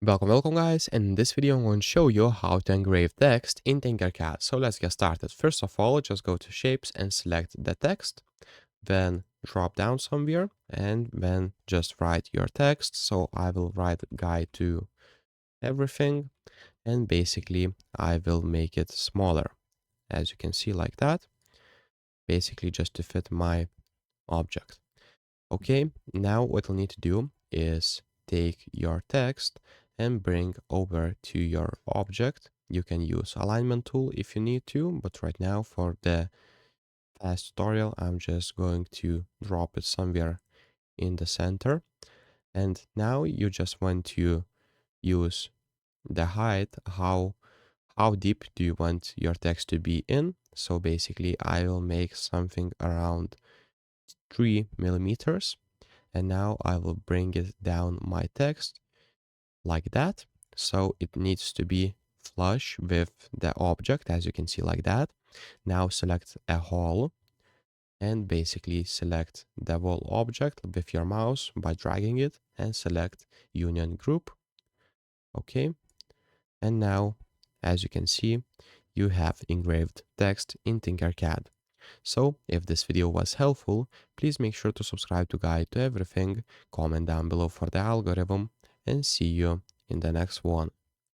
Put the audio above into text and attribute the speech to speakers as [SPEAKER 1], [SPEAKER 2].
[SPEAKER 1] Welcome guys, and in this video I'm going to show you how to engrave text in TinkerCAD. So let's get started. First of all, just go to shapes and select the text, then drop down somewhere and then just write your text. So I will write guide to everything and basically I will make it smaller, as you can see, like that, basically just to fit my object. Okay, now what you'll need to do is take your text and bring over to your object. You can use alignment tool if you need to, but right now for the fast tutorial, I'm just going to drop it somewhere in the center. And now you just want to use the height, how deep do you want your text to be in. So basically I will make something around 3 millimeters. And now I will bring it down my text like that. So it needs to be flush with the object, as you can see, like that. Now select a hole and basically select the whole object with your mouse by dragging it and select union group. Okay. And now, as you can see, you have engraved text in TinkerCAD. So, if this video was helpful, please make sure to subscribe to Guide to Everything, comment down below for the algorithm, and see you in the next one.